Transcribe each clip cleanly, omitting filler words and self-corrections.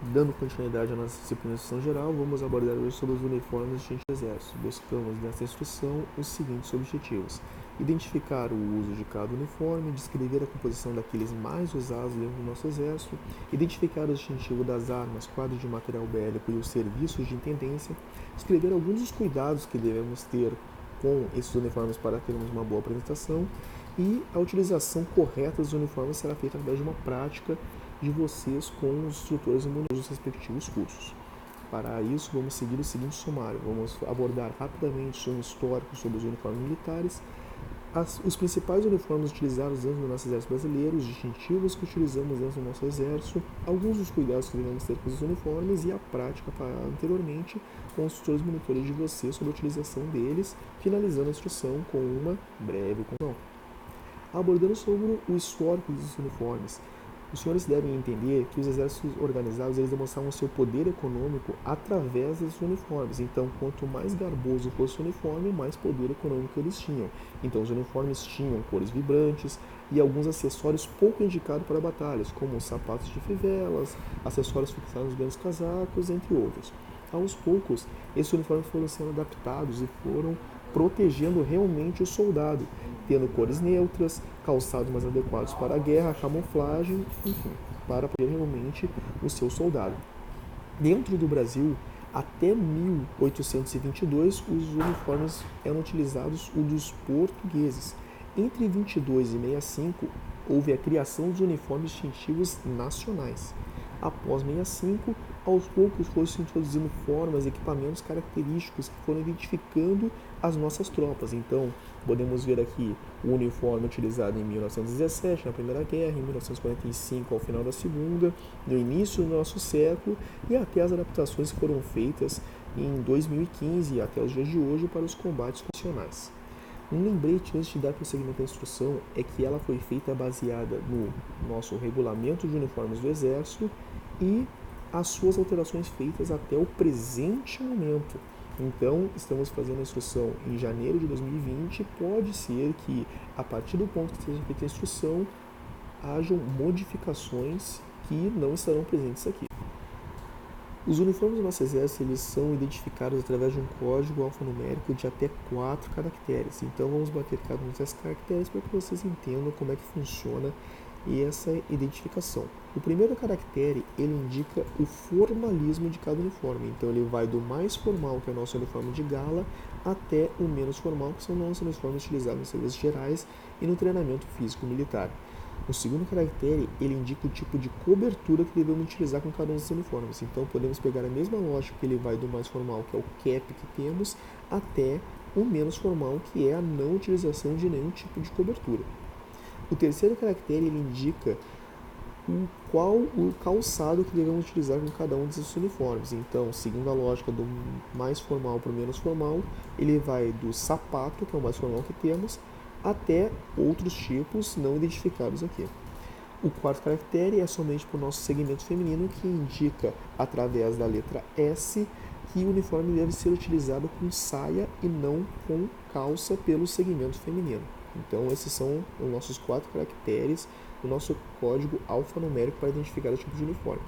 Dando continuidade à nossa disciplina de instrução geral, vamos abordar hoje sobre os uniformes de exército. Buscamos nesta instrução os seguintes objetivos: identificar o uso de cada uniforme, descrever a composição daqueles mais usados dentro do nosso exército, identificar o distintivo das armas, quadro de material bélico e os serviços de intendência, descrever alguns dos cuidados que devemos ter com esses uniformes para termos uma boa apresentação, e a utilização correta dos uniformes será feita através de uma prática de vocês com os instrutores e monitores dos respectivos cursos. Para isso, vamos seguir o seguinte sumário. Vamos abordar rapidamente um histórico sobre os uniformes militares, os principais uniformes utilizados dentro do nosso exército brasileiro, os distintivos que utilizamos dentro do nosso exército, alguns dos cuidados que devemos ter com os uniformes e a prática anteriormente com os instrutores e monitores de vocês sobre a utilização deles, finalizando a instrução com uma breve conclusão. Abordando sobre o histórico dos uniformes, os senhores devem entender que os exércitos organizados eles demonstravam seu poder econômico através desses uniformes. Então, quanto mais garboso fosse o uniforme, mais poder econômico eles tinham. Então, os uniformes tinham cores vibrantes e alguns acessórios pouco indicados para batalhas, como sapatos de fivelas, acessórios fixados nos grandes casacos, entre outros. Aos poucos, esses uniformes foram sendo adaptados e foram protegendo realmente o soldado, tendo cores neutras, calçados mais adequados para a guerra, camuflagem, enfim, para proteger realmente o seu soldado. Dentro do Brasil, até 1822, os uniformes eram utilizados os dos portugueses. Entre 22 e 65, houve a criação dos uniformes distintivos nacionais. Após 65, aos poucos foram se introduzindo formas e equipamentos característicos que foram identificando as nossas tropas. Então, podemos ver aqui o uniforme utilizado em 1917, na Primeira Guerra, em 1945, ao final da Segunda, no início do nosso século, e até as adaptações que foram feitas em 2015 e até os dias de hoje para os combates convencionais. Um lembrete antes de dar prosseguimento à instrução é que ela foi feita baseada no nosso regulamento de uniformes do Exército e as suas alterações feitas até o presente momento. Então, estamos fazendo a instrução em janeiro de 2020. Pode ser que, a partir do ponto que seja feita a instrução, hajam modificações que não estarão presentes aqui. Os uniformes do nosso exército eles são identificados através de um código alfanumérico de até 4 caracteres. Então vamos bater cada um desses caracteres para que vocês entendam como é que funciona essa identificação. O primeiro caractere ele indica o formalismo de cada uniforme. Então ele vai do mais formal, que é o nosso uniforme de gala, até o menos formal, que são nossos uniformes utilizados nos serviços gerais e no treinamento físico militar. O segundo caractere, ele indica o tipo de cobertura que devemos utilizar com cada um dos uniformes. Então, podemos pegar a mesma lógica que ele vai do mais formal, que é o cap que temos, até o menos formal, que é a não utilização de nenhum tipo de cobertura. O terceiro caractere, ele indica qual o calçado que devemos utilizar com cada um desses uniformes. Então, seguindo a lógica do mais formal para o menos formal, ele vai do sapato, que é o mais formal que temos, até outros tipos não identificados aqui. O quarto caractere é somente para o nosso segmento feminino, que indica, através da letra S, que o uniforme deve ser utilizado com saia e não com calça pelo segmento feminino. Então, esses são os nossos 4 caracteres do nosso código alfanumérico para identificar o tipo de uniforme.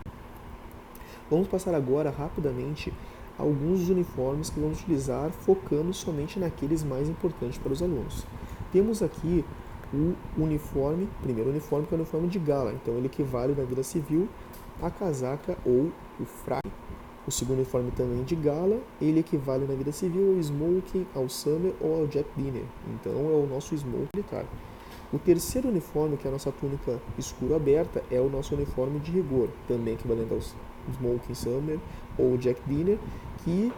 Vamos passar agora, rapidamente, alguns dos uniformes que vamos utilizar, focando somente naqueles mais importantes para os alunos. Temos aqui o uniforme, primeiro uniforme, que é o uniforme de gala. Então, ele equivale na vida civil à casaca ou o fraque. O segundo uniforme também de gala, ele equivale na vida civil ao smoking, ao summer ou ao jack dinner. Então, é o nosso smoking militar. O terceiro uniforme, que é a nossa túnica escuro aberta, é o nosso uniforme de rigor, também equivalente ao smoking, summer ou jack dinner, que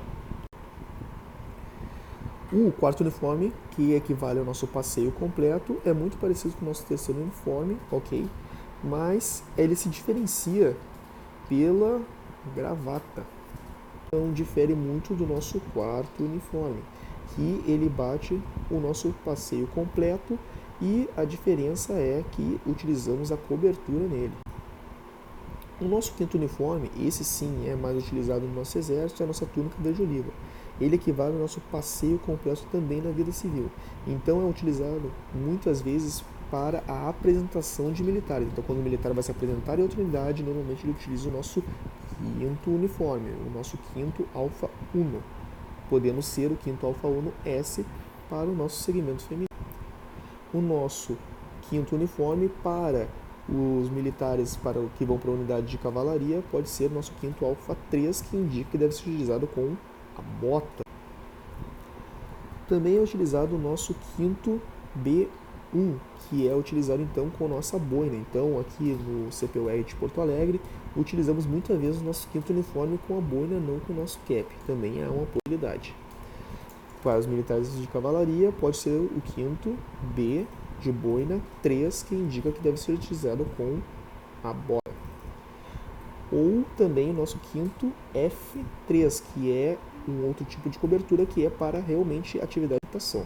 o quarto uniforme, que equivale ao nosso passeio completo, é muito parecido com o nosso terceiro uniforme, ok? Mas ele se diferencia pela gravata. Então difere muito do nosso quarto uniforme, que ele bate o nosso passeio completo e a diferença é que utilizamos a cobertura nele. O nosso quinto uniforme, esse sim é mais utilizado no nosso exército, é a nossa túnica verde oliva. Ele equivale ao nosso passeio completo também na vida civil. Então é utilizado muitas vezes para a apresentação de militares. Então, quando o militar vai se apresentar em outra unidade, normalmente ele utiliza o nosso quinto uniforme, o nosso quinto Alfa 1, podendo ser o quinto Alfa 1S para o nosso segmento feminino. O nosso quinto uniforme para os militares que vão para a unidade de cavalaria pode ser o nosso quinto Alfa 3, que indica que deve ser utilizado com a bota. Também é utilizado o nosso quinto B1, que é utilizado então com a nossa boina. Então, aqui no CPUR de Porto Alegre, utilizamos muitas vezes o nosso quinto uniforme com a boina, não com o nosso cap. Também é uma possibilidade. Para os militares de cavalaria, pode ser o quinto B de boina 3, que indica que deve ser utilizado com a bota. Ou também o nosso quinto F3, que é um outro tipo de cobertura que é para realmente atividade de natação.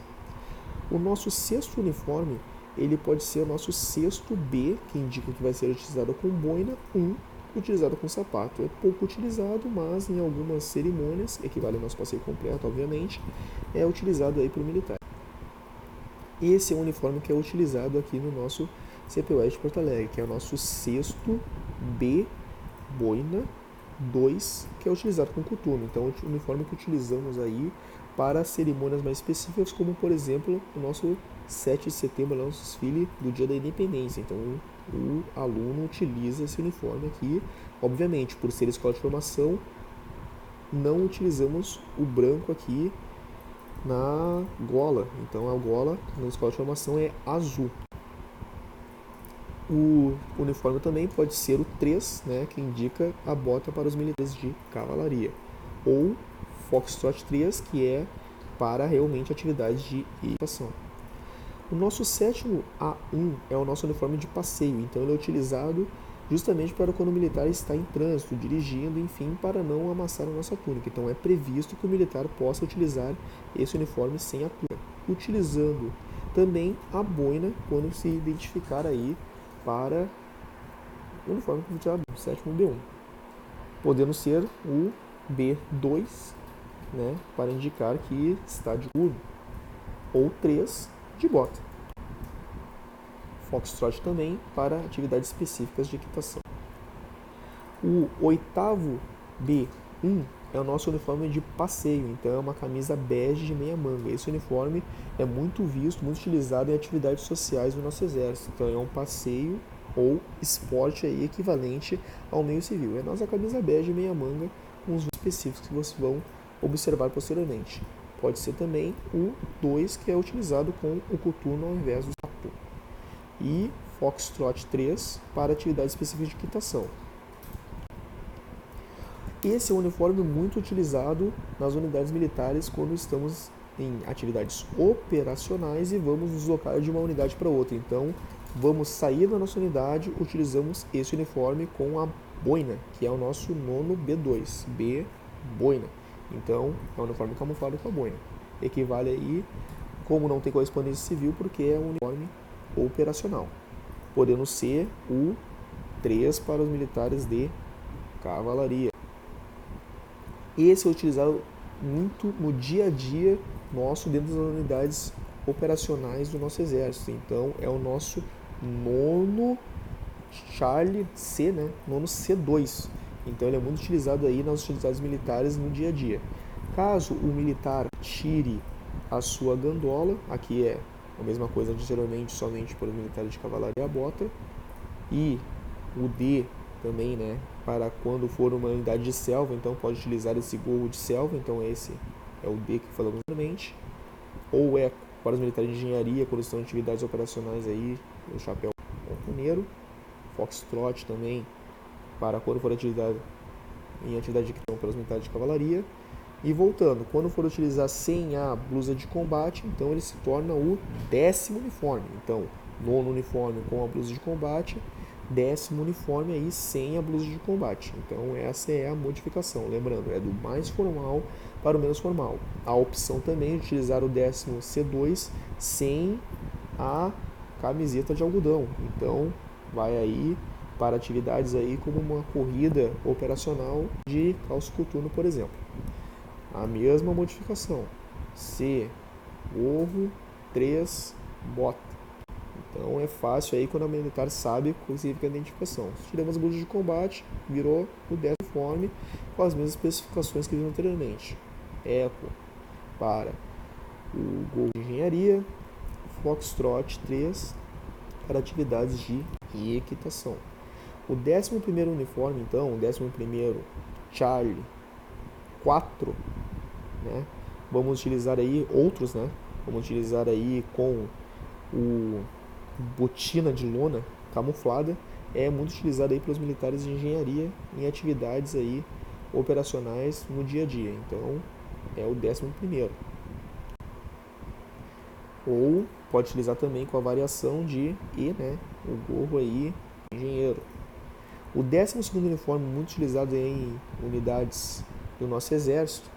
O nosso sexto uniforme, ele pode ser o nosso sexto B, que indica que vai ser utilizado com boina 1, utilizado com sapato. É pouco utilizado, mas em algumas cerimônias, equivale ao nosso passeio completo, obviamente, é utilizado aí pelo militar. Esse é o uniforme que é utilizado aqui no nosso CPUR de Porto Alegre, que é o nosso sexto B boina 2, que é utilizado com coturno. Então, é o uniforme que utilizamos aí para cerimônias mais específicas, como por exemplo o nosso 7 de setembro, nosso desfile do Dia da Independência. Então, o aluno utiliza esse uniforme aqui. Obviamente, por ser escola de formação, não utilizamos o branco aqui na gola. Então, a gola na escola de formação é azul. O uniforme também pode ser o 3, né, que indica a bota para os militares de cavalaria. Ou Foxtrot 3, que é para realmente atividades de equitação. O nosso sétimo A1 é o nosso uniforme de passeio, então ele é utilizado justamente para quando o militar está em trânsito, dirigindo, enfim, para não amassar a nossa túnica. Então é previsto que o militar possa utilizar esse uniforme sem a túnica, utilizando também a boina quando se identificar aí para o uniforme que utilizado no sétimo B1, podendo ser o B2, né, para indicar que está de turno, ou 3 de bota. Foxtrot também para atividades específicas de equitação. O oitavo B1 é o nosso uniforme de passeio, então é uma camisa bege de meia manga. Esse uniforme é muito visto, muito utilizado em atividades sociais do nosso exército, então é um passeio ou esporte aí equivalente ao meio civil. É a nossa camisa bege de meia manga com os específicos que vocês vão observar posteriormente. Pode ser também o 2, que é utilizado com o coturno ao invés do sapato. E Foxtrot 3 para atividades específicas de equitação. Esse é um uniforme muito utilizado nas unidades militares quando estamos em atividades operacionais e vamos nos deslocar de uma unidade para outra. Então, vamos sair da nossa unidade, utilizamos esse uniforme com a boina, que é o nosso nono B2, B boina. Então, é um uniforme camuflado com a boina. Equivale aí, como não tem correspondência civil, porque é um uniforme operacional, podendo ser o 3 para os militares de cavalaria. Esse é utilizado muito no dia a dia nosso dentro das unidades operacionais do nosso exército. Então, é o nosso nono Charlie C, né? Nono C2. Então, ele é muito utilizado aí nas utilidades militares no dia a dia. Caso o militar tire a sua gandola, aqui é a mesma coisa anteriormente, somente para os militares de cavalaria a bota, e o D também, né, para quando for uma unidade de selva, então pode utilizar esse gorro de selva, então esse é o D que falamos anteriormente, ou é para os militares de engenharia, quando estão em atividades operacionais aí, o chapéu montaneiro, Foxtrot também, para quando for em atividade de equitação para os militares de cavalaria. E voltando, quando for utilizar sem a blusa de combate, então ele se torna o 10º uniforme. Então, nono uniforme com a blusa de combate, 10º uniforme aí sem a blusa de combate. Então, essa é a modificação. Lembrando, é do mais formal para o menos formal. A opção também de utilizar o 10º C2 sem a camiseta de algodão. Então, vai aí para atividades aí como uma corrida operacional de calço coturno, por exemplo. A mesma modificação. C, gorro, 3, bota. Então é fácil aí quando a militar sabe o que significa a identificação. Se tiramos a blusa de combate, virou o 10º uniforme com as mesmas especificações que vimos anteriormente. Eco para o Gol de Engenharia, Foxtrot 3 para atividades de equitação. O 11º uniforme, então, o 11º Charlie 4, né? Vamos utilizar aí outros, né? Vamos utilizar aí com o botina de lona camuflada, é muito utilizado aí pelos militares de engenharia em atividades aí operacionais no dia a dia. Então, é o 11º. Ou pode utilizar também com a variação de E, né? O gorro aí, engenheiro. O 12º uniforme, muito utilizado em unidades do nosso exército,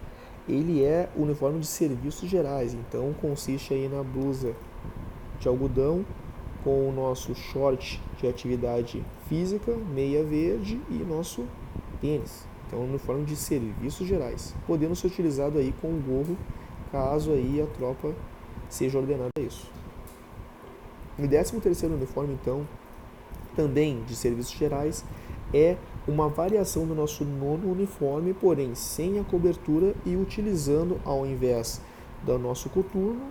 ele é o uniforme de serviços gerais. Então, consiste aí na blusa de algodão com o nosso short de atividade física, meia verde e nosso tênis. Então, é um uniforme de serviços gerais, podendo ser utilizado aí com o gorro, caso aí a tropa seja ordenada a isso. O 13º uniforme, então, também de serviços gerais, é uma variação do nosso 9º uniforme, porém sem a cobertura e utilizando, ao invés do nosso coturno,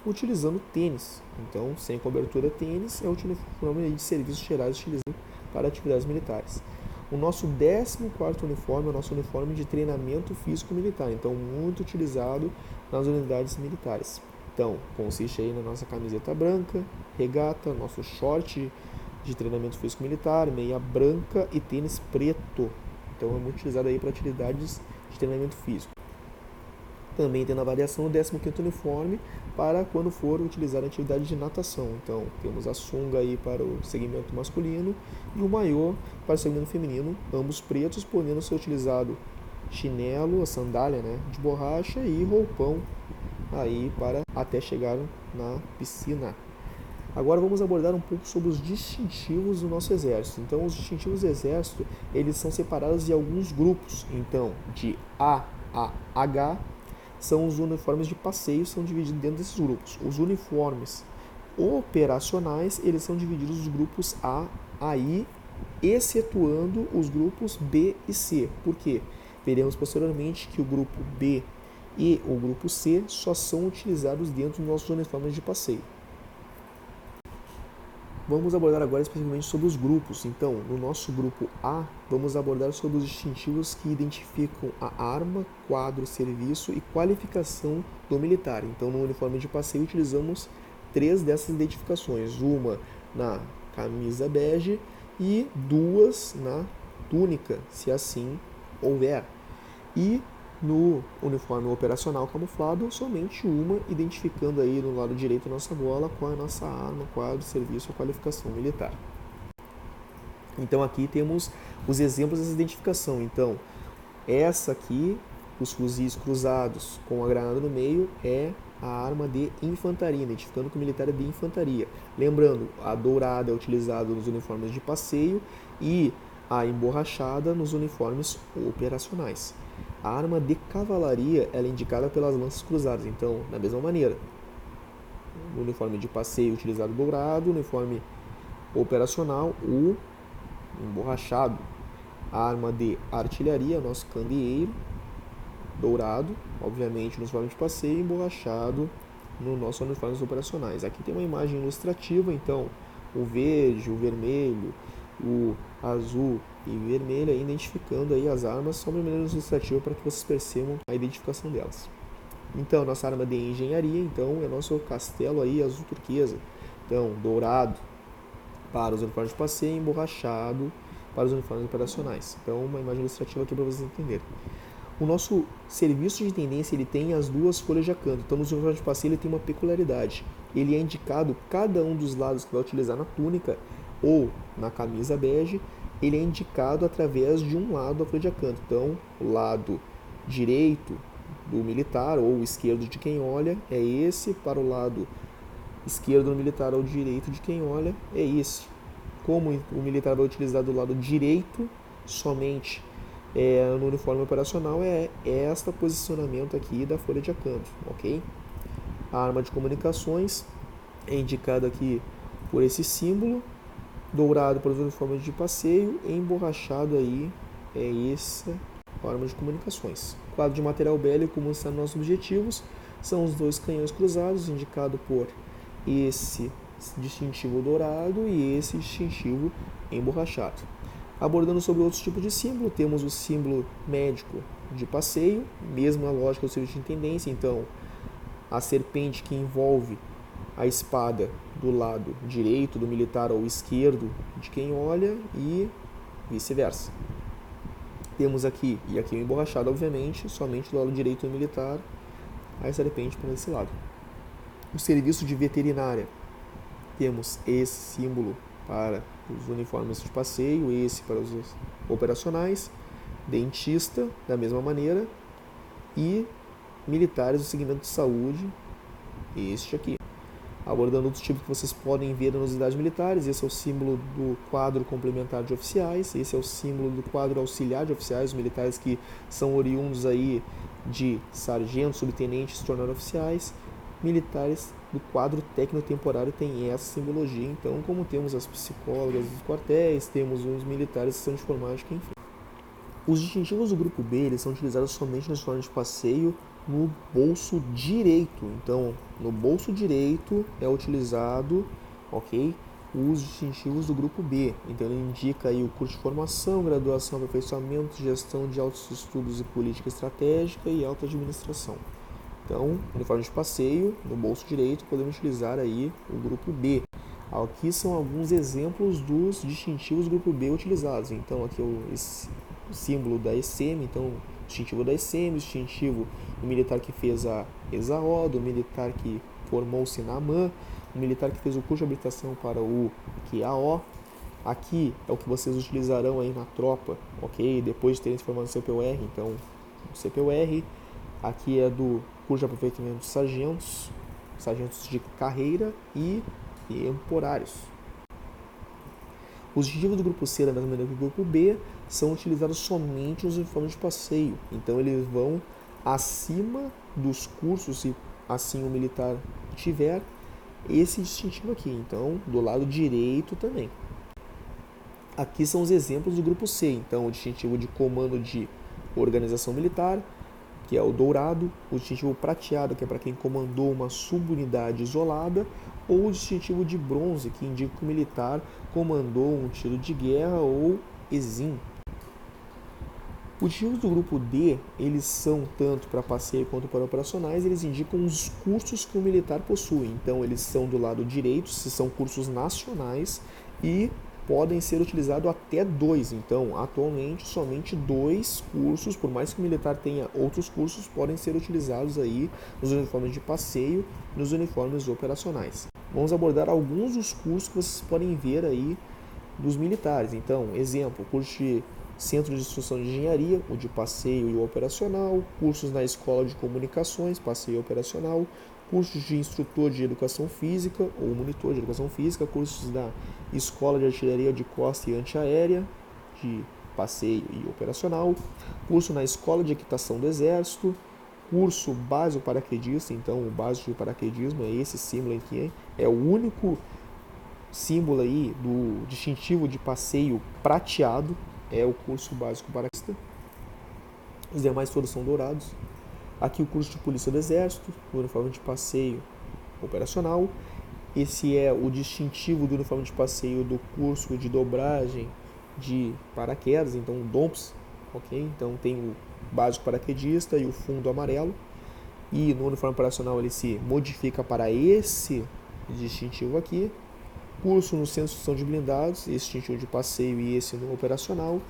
utilizando tênis. Então, sem cobertura tênis, é o uniforme de serviços gerais utilizado para atividades militares. O nosso 14º uniforme é o nosso uniforme de treinamento físico militar, então muito utilizado nas unidades militares. Então, consiste aí na nossa camiseta branca, regata, nosso short de treinamento físico militar, meia branca e tênis preto. Então, é muito utilizado aí para atividades de treinamento físico. Também tem na variação o 15º uniforme para quando for utilizar a atividade de natação. Então, temos a sunga aí para o segmento masculino e o maiô para o segmento feminino, ambos pretos, podendo ser utilizado chinelo, a sandália, né, de borracha e roupão aí para até chegar na piscina. Agora vamos abordar um pouco sobre os distintivos do nosso exército. Então, os distintivos do exército, eles são separados em alguns grupos. Então, de A a H são os uniformes de passeio, são divididos dentro desses grupos. Os uniformes operacionais, eles são divididos nos grupos A a I, excetuando os grupos B e C. Por quê? Veremos posteriormente que o grupo B e o grupo C só são utilizados dentro dos nossos uniformes de passeio. Vamos abordar agora especificamente sobre os grupos. Então, no nosso grupo A, vamos abordar sobre os distintivos que identificam a arma, quadro, serviço e qualificação do militar. Então, no uniforme de passeio, utilizamos 3 dessas identificações. Uma na camisa bege e 2 na túnica, se assim houver. E no uniforme operacional camuflado, somente uma, identificando aí no lado direito a nossa gola com a nossa arma, quadro, serviço ou qualificação militar. Então aqui temos os exemplos dessa identificação. Então, essa aqui, os fuzis cruzados com a granada no meio, é a arma de infantaria, identificando que o militar é de infantaria. Lembrando, a dourada é utilizada nos uniformes de passeio e a emborrachada nos uniformes operacionais. A arma de cavalaria ela é indicada pelas lanças cruzadas, então, da mesma maneira. No uniforme de passeio utilizado dourado, uniforme operacional, o emborrachado. A arma de artilharia, nosso candeeiro, dourado, obviamente no uniforme de passeio, emborrachado no nosso uniformes operacionais. Aqui tem uma imagem ilustrativa, então, o verde, o vermelho, o azul e vermelho, aí, identificando aí as armas, só uma maneira ilustrativa para que vocês percebam a identificação delas. Então, nossa arma de engenharia, então, é nosso castelo aí azul turquesa. Então, dourado para os uniformes de passeio, emborrachado para os uniformes operacionais. Então, uma imagem ilustrativa aqui para vocês entenderem. O nosso serviço de intendência, ele tem as 2 folhas de acanto. Então, nos uniformes de passeio, ele tem uma peculiaridade. Ele é indicado, cada um dos lados que vai utilizar na túnica ou na camisa bege, ele é indicado através de um lado da folha de acanto. Então, o lado direito do militar ou esquerdo de quem olha é esse, para o lado esquerdo do militar ou direito de quem olha é esse. Como o militar vai utilizar do lado direito somente no uniforme operacional, é este posicionamento aqui da folha de acanto, ok? A arma de comunicações é indicada aqui por esse símbolo, dourado para os uniformes de passeio, emborrachado aí é essa forma de comunicações. Quadro de material bélico mostrando nossos objetivos, são os dois canhões cruzados, indicado por esse distintivo dourado e esse distintivo emborrachado. Abordando sobre outros tipos de símbolo, temos o símbolo médico de passeio, mesma lógica do serviço de intendência, então a serpente que envolve a espada do lado direito do militar ou esquerdo de quem olha e vice-versa. Temos aqui, e aqui o emborrachado, obviamente, somente do lado direito do militar, a serpente para esse lado. O serviço de veterinária, temos esse símbolo para os uniformes de passeio, esse para os operacionais, dentista, da mesma maneira, e militares do segmento de saúde, este aqui. Abordando outros tipos que vocês podem ver nas unidades militares, esse é o símbolo do quadro complementar de oficiais, esse é o símbolo do quadro auxiliar de oficiais, os militares que são oriundos aí de sargentos, subtenentes, se tornaram oficiais. Militares do quadro técnico-temporário tem essa simbologia, então como temos as psicólogas dos quartéis, temos os militares que são de informática, enfim. Os distintivos do grupo B, eles são utilizados somente nas formas de passeio no bolso direito. Então, no bolso direito é utilizado, ok, os distintivos do grupo B. Então, ele indica aí o curso de formação, graduação, aperfeiçoamento, gestão de altos estudos e política estratégica e alta administração. Então, uniforme de passeio, no bolso direito, podemos utilizar aí o grupo B. Aqui são alguns exemplos dos distintivos do grupo B utilizados. Então, aqui o símbolo da ECM, então, distintivo da ECM, distintivo do militar que fez a ESAO, do militar que formou-se na AMAN, o militar que fez o curso de habilitação para o QAO. Aqui é o que vocês utilizarão aí na tropa, ok? Depois de terem se formado no CPUR, então, o CPUR. Aqui é do curso de aperfeiçoamento de sargentos, sargentos de carreira e temporários. Os distintivos do grupo C, da mesma maneira que o grupo B, são utilizados somente nos uniformes de passeio. Então, eles vão acima dos cursos, se assim o militar tiver, esse distintivo aqui. Então, do lado direito também. Aqui são os exemplos do grupo C. Então, o distintivo de comando de organização militar, que é o dourado, o distintivo prateado, que é para quem comandou uma subunidade isolada, ou o distintivo de bronze, que indica que o militar comandou um tiro de guerra ou exim. Os distintivos do grupo D, eles são tanto para passeio quanto para operacionais, eles indicam os cursos que o militar possui. Então, eles são do lado direito, se são cursos nacionais, e podem ser utilizados até 2. Então, atualmente, somente 2 cursos, por mais que o militar tenha outros cursos, podem ser utilizados aí nos uniformes de passeio e nos uniformes operacionais. Vamos abordar alguns dos cursos que vocês podem ver aí dos militares. Então, exemplo, curso de Centro de Instrução de Engenharia, o de passeio e o operacional, cursos na Escola de Comunicações, passeio e operacional, cursos de instrutor de educação física ou monitor de educação física, cursos da Escola de Artilharia de Costa e Antiaérea, de passeio e operacional, curso na Escola de Equitação do Exército, curso básico paraquedista, então o básico de paraquedismo é esse símbolo aqui, é o único símbolo aí do distintivo de passeio prateado, é o curso básico paraquedista, os demais todos são dourados. Aqui o curso de Polícia do Exército, o uniforme de passeio operacional. Esse é o distintivo do uniforme de passeio do curso de dobragem de paraquedas, então o DOMPS, ok? Então tem o básico paraquedista e o fundo amarelo. E no uniforme operacional ele se modifica para esse distintivo aqui. Curso no Centro de Instrução de Blindados, esse distintivo de passeio e esse no operacional.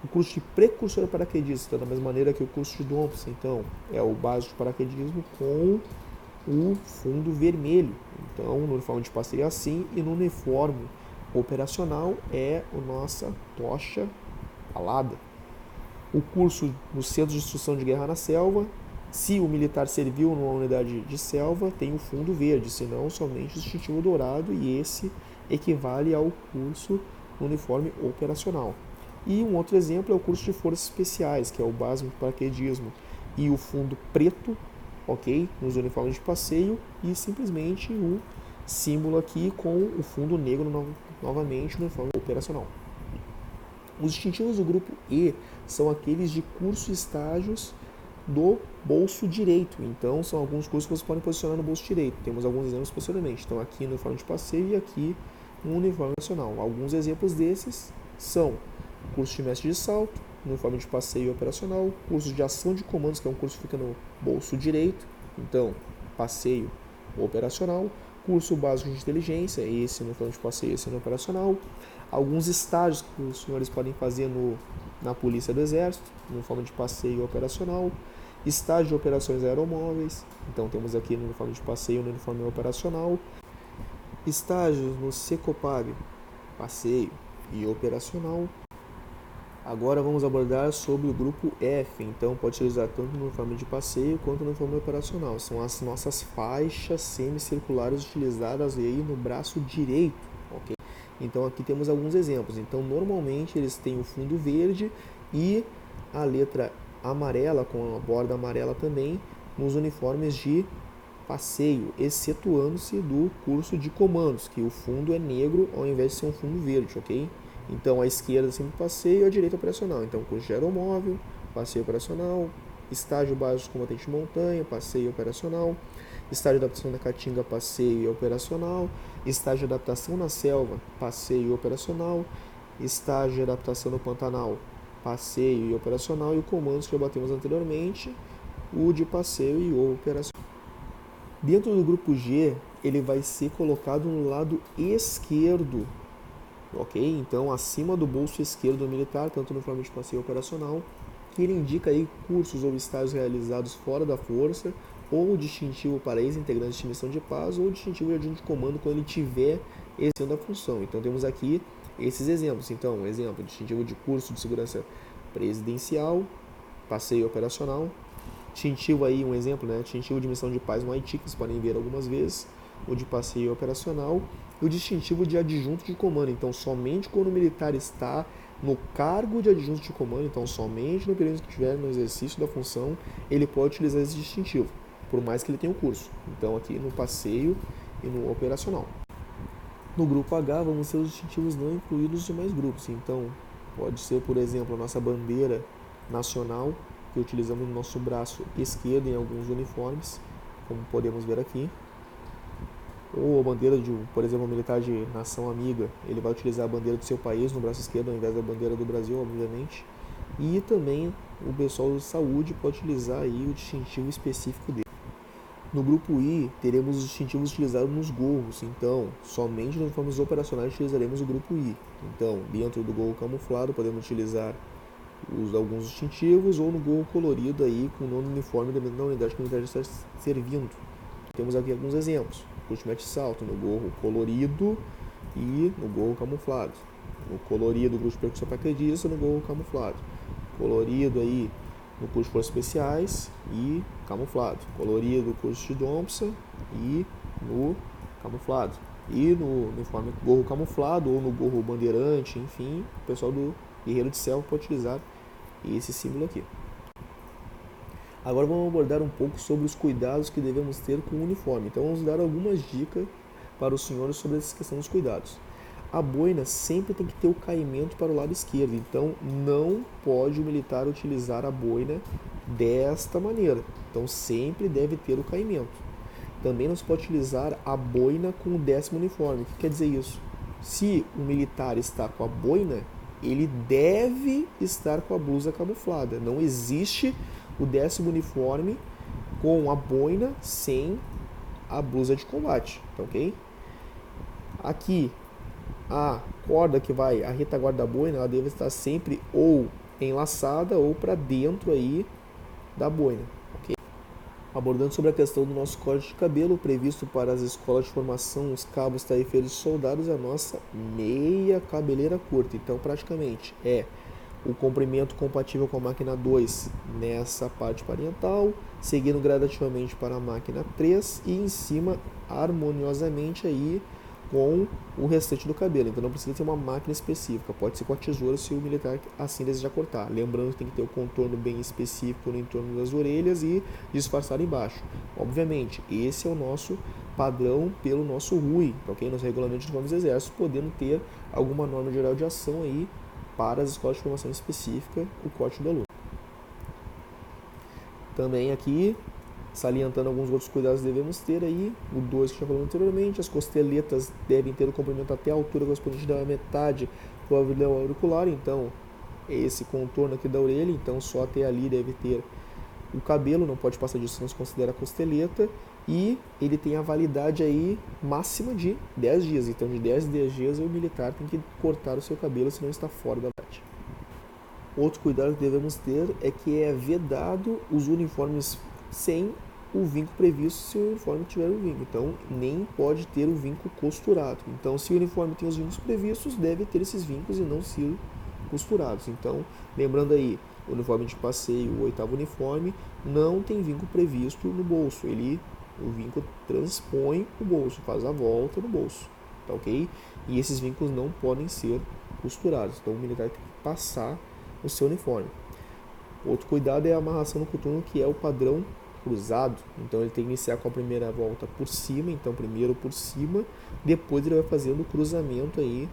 O curso de precursor paraquedista, da mesma maneira que o curso de DOMPS, então é o básico de paraquedismo com o fundo vermelho. Então, no uniforme de passeio é assim, e no uniforme operacional é a nossa tocha alada. O curso no Centro de Instrução de Guerra na Selva, se o militar serviu numa unidade de selva, tem o fundo verde, senão somente o distintivo dourado, e esse equivale ao curso no uniforme operacional. E um outro exemplo é o curso de Forças Especiais, que é o básico de paraquedismo e o fundo preto, ok, nos uniformes de passeio, e simplesmente o símbolo aqui com o fundo negro novamente no uniforme operacional. Os distintivos do grupo E são aqueles de curso e estágios do bolso direito. Então, são alguns cursos que você pode posicionar no bolso direito. Temos alguns exemplos posteriormente. Então, aqui no uniforme de passeio e aqui no uniforme nacional. Alguns exemplos desses são curso de mestre de salto, uniforme de passeio operacional, curso de ação de comandos, que é um curso que fica no bolso direito. Então, passeio operacional. Curso básico de inteligência, esse no uniforme de passeio, esse no operacional. Alguns estágios que os senhores podem fazer na Polícia do Exército, no uniforme de passeio operacional. Estágio de operações aeromóveis, então temos aqui no uniforme de passeio, no uniforme operacional. Estágios no Secopag, passeio e operacional. Agora vamos abordar sobre o grupo F, então pode utilizar tanto no uniforme de passeio quanto no uniforme operacional. São as nossas faixas semicirculares utilizadas aí no braço direito, ok? Então aqui temos alguns exemplos. Então normalmente eles têm o fundo verde e a letra amarela, com a borda amarela também, nos uniformes de passeio, excetuando-se do curso de comandos, que o fundo é negro ao invés de ser um fundo verde, ok? Então, à esquerda sempre passeio e à direita operacional. Então, curso de aeromóvel, passeio operacional, estágio básico de combatente de montanha, passeio operacional, estágio de adaptação da caatinga, passeio operacional, estágio de adaptação na selva, passeio operacional, estágio de adaptação no Pantanal, passeio e operacional, e o comandos que já batemos anteriormente, o de passeio e o operacional. Dentro do grupo G, ele vai ser colocado no lado esquerdo, ok? Então, acima do bolso esquerdo do militar, tanto no uniforme de passeio operacional, que ele indica aí cursos ou estágios realizados fora da força, ou distintivo para ex-integrantes de missão de paz, ou distintivo de adjunto de comando quando ele tiver exercendo a função. Então, temos aqui esses exemplos. Então, exemplo, distintivo de curso de segurança presidencial, passeio operacional. Distintivo aí, um exemplo, né? Distintivo de missão de paz no Haiti, que vocês podem ver algumas vezes, o de passeio operacional, e o distintivo de adjunto de comando. Então, somente quando o militar está no cargo de adjunto de comando, então somente no período que estiver no exercício da função, ele pode utilizar esse distintivo, por mais que ele tenha um curso. Então, aqui no passeio e no operacional. No grupo H, vamos ter os distintivos não incluídos de mais grupos. Então, pode ser, por exemplo, a nossa bandeira nacional, que utilizamos no nosso braço esquerdo em alguns uniformes, como podemos ver aqui. Ou a bandeira de, por exemplo, um militar de nação amiga, ele vai utilizar a bandeira do seu país no braço esquerdo ao invés da bandeira do Brasil, obviamente. E também o pessoal de saúde pode utilizar aí o distintivo específico dele. No grupo I, teremos os distintivos utilizados nos gorros, então, somente nos uniformes operacionais utilizaremos o grupo I. Então, dentro do gorro camuflado, podemos utilizar alguns distintivos, ou no gorro colorido aí, com o nome uniforme da unidade que o militar está servindo. Temos aqui alguns exemplos. Curso de mestre de salto no gorro colorido e no gorro camuflado. No colorido, o curso de percussão paraquedista no gorro camuflado. Colorido aí no curso de forças especiais e camuflado. Colorido, curso de Dompsa e no camuflado. E no uniforme gorro camuflado ou no gorro bandeirante, enfim, o pessoal do guerreiro de selva pode utilizar esse símbolo aqui. Agora vamos abordar um pouco sobre os cuidados que devemos ter com o uniforme. Então vamos dar algumas dicas para os senhores sobre essa questão dos cuidados. A boina sempre tem que ter o caimento para o lado esquerdo, então não pode o militar utilizar a boina desta maneira. Então sempre deve ter o caimento. Também não se pode utilizar a boina com o 10º uniforme. O que quer dizer isso? Se o militar está com a boina, ele deve estar com a blusa camuflada. Não existe o 10º uniforme com a boina sem a blusa de combate, tá ok? Aqui, a corda que vai, a retaguarda da boina, ela deve estar sempre ou enlaçada ou para dentro aí da boina, ok? Abordando sobre a questão do nosso corte de cabelo, previsto para as escolas de formação, os cabos, taifeiros e soldados, é a nossa meia cabeleira curta. Então, praticamente, é o comprimento compatível com a máquina 2 nessa parte parietal, seguindo gradativamente para a máquina 3 e em cima harmoniosamente aí com o restante do cabelo. Então não precisa ter uma máquina específica, pode ser com a tesoura se o militar assim desejar cortar. Lembrando que tem que ter o contorno bem específico no entorno das orelhas e disfarçar embaixo. Obviamente, esse é o nosso padrão pelo nosso RUI, ok? Nosso Regulamento de Uniformes do Exército, podendo ter alguma norma geral de ação aí para as escolas de formação específica, o corte do aluno. Também aqui, salientando alguns outros cuidados que devemos ter aí, o 2 que já falamos anteriormente, as costeletas devem ter o comprimento até a altura correspondente da metade do alvéolo auricular, então esse contorno aqui da orelha, então só até ali deve ter o cabelo, não pode passar disso, não se considera costeleta, e ele tem a validade aí máxima de 10 dias, então de 10 em 10 dias o militar tem que cortar o seu cabelo, senão está fora da validade. Outro cuidado que devemos ter é que é vedado os uniformes sem o vinco previsto se o uniforme tiver o vinco. Então, nem pode ter o vinco costurado. Então, se o uniforme tem os vincos previstos, deve ter esses vincos e não ser costurados. Então, lembrando aí, o uniforme de passeio, o 8º uniforme, não tem vinco previsto no bolso. O vinco transpõe o bolso, faz a volta no bolso, tá ok? E esses vincos não podem ser costurados. Então, o militar tem que passar o seu uniforme. Outro cuidado é a amarração no coturno, que é o padrão cruzado. Então ele tem que iniciar com a primeira volta por cima, então primeiro por cima, depois ele vai fazendo o cruzamento aí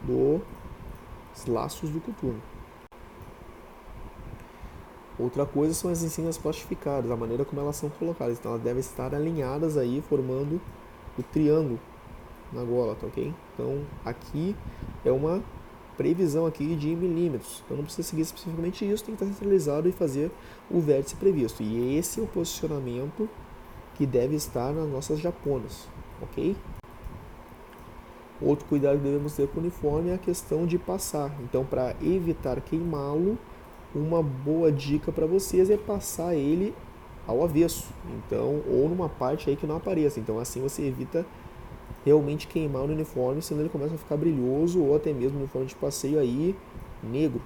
dos laços do coturno. Outra coisa são as ensinhas plastificadas, a maneira como elas são colocadas. Então elas devem estar alinhadas aí, formando o triângulo na gola, tá ok? Então aqui é uma previsão aqui de milímetros, então não precisa seguir especificamente isso, tem que estar centralizado e fazer o vértice previsto, e esse é o posicionamento que deve estar nas nossas japonas, ok? Outro cuidado que devemos ter com o uniforme é a questão de passar, então para evitar queimá-lo, uma boa dica para vocês é passar ele ao avesso, então, ou numa parte aí que não apareça, então assim você evita realmente queimar o uniforme, senão ele começa a ficar brilhoso, ou até mesmo o uniforme de passeio aí negro,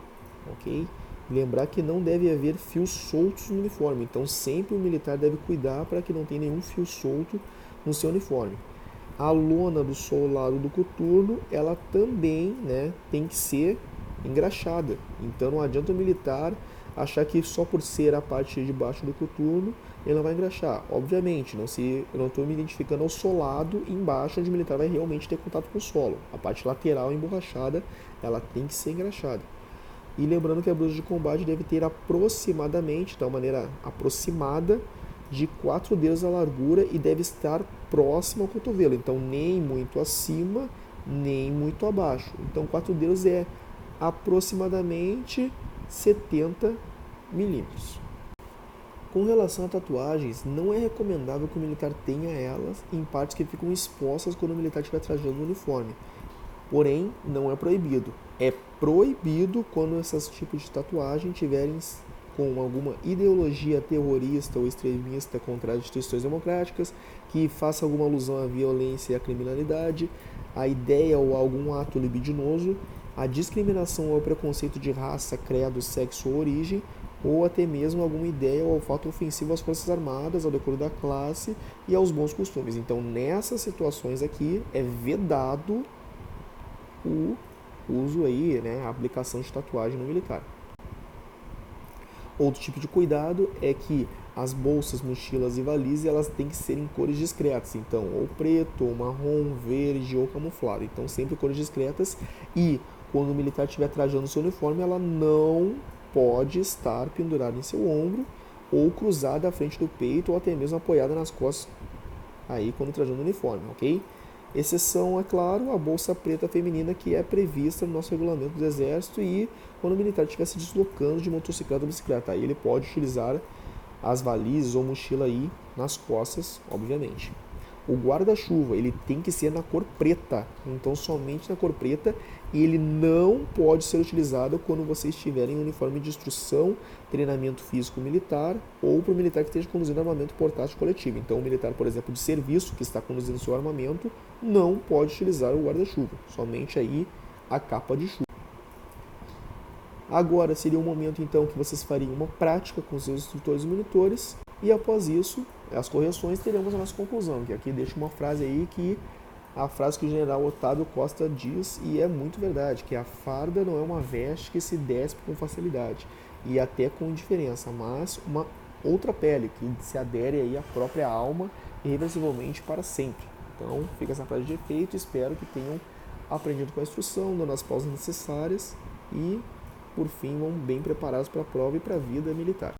ok? Lembrar que não deve haver fios soltos no uniforme, então sempre o militar deve cuidar para que não tenha nenhum fio solto no seu uniforme. A lona do solado do coturno, ela também, né, tem que ser engraxada, então não adianta o militar achar que só por ser a parte de baixo do coturno ele não vai engraxar. Obviamente, eu não estou me identificando ao solado embaixo, onde o militar vai realmente ter contato com o solo. A parte lateral emborrachada, ela tem que ser engraxada. E lembrando que a blusa de combate deve ter aproximadamente, de uma maneira aproximada, de 4 dedos a largura e deve estar próximo ao cotovelo. Então, nem muito acima, nem muito abaixo. Então, 4 dedos é aproximadamente 70 milímetros. Com relação a tatuagens, não é recomendável que o militar tenha elas em partes que ficam expostas quando o militar estiver trajando o uniforme. Porém, não é proibido. É proibido quando esses tipos de tatuagem tiverem com alguma ideologia terrorista ou extremista contra as instituições democráticas, que faça alguma alusão à violência e à criminalidade, à ideia ou a algum ato libidinoso, à discriminação ou ao preconceito de raça, credo, sexo ou origem, ou até mesmo alguma ideia ou fato ofensivo às Forças Armadas, ao decoro da classe e aos bons costumes. Então, nessas situações aqui, é vedado o uso aí, né, a aplicação de tatuagem no militar. Outro tipo de cuidado é que as bolsas, mochilas e valizes, elas têm que ser em cores discretas, então ou preto, ou marrom, verde ou camuflado, então sempre cores discretas, e quando o militar estiver trajando seu uniforme, ela não pode estar pendurada em seu ombro ou cruzada à frente do peito ou até mesmo apoiada nas costas aí quando trajando o uniforme, ok? Exceção, é claro, a bolsa preta feminina que é prevista no nosso regulamento do Exército e quando o militar estiver se deslocando de motocicleta ou bicicleta, aí ele pode utilizar as valizes ou mochila aí nas costas, obviamente. O guarda-chuva, ele tem que ser na cor preta, então somente na cor preta, e ele não pode ser utilizado quando você estiver em uniforme de instrução, treinamento físico militar ou para o militar que esteja conduzindo armamento portátil coletivo. Então o militar, por exemplo, de serviço que está conduzindo seu armamento, não pode utilizar o guarda-chuva, somente aí a capa de chuva. Agora seria o momento então que vocês fariam uma prática com seus instrutores e monitores, e após isso, as correções, teremos a nossa conclusão, que aqui deixa uma frase aí que a frase que o general Otávio Costa diz, e é muito verdade, que a farda não é uma veste que se despe com facilidade, e até com indiferença, mas uma outra pele, que se adere aí à própria alma irreversivelmente para sempre. Então, fica essa frase de efeito, espero que tenham aprendido com a instrução, dando as pausas necessárias e, por fim, vão bem preparados para a prova e para a vida militar.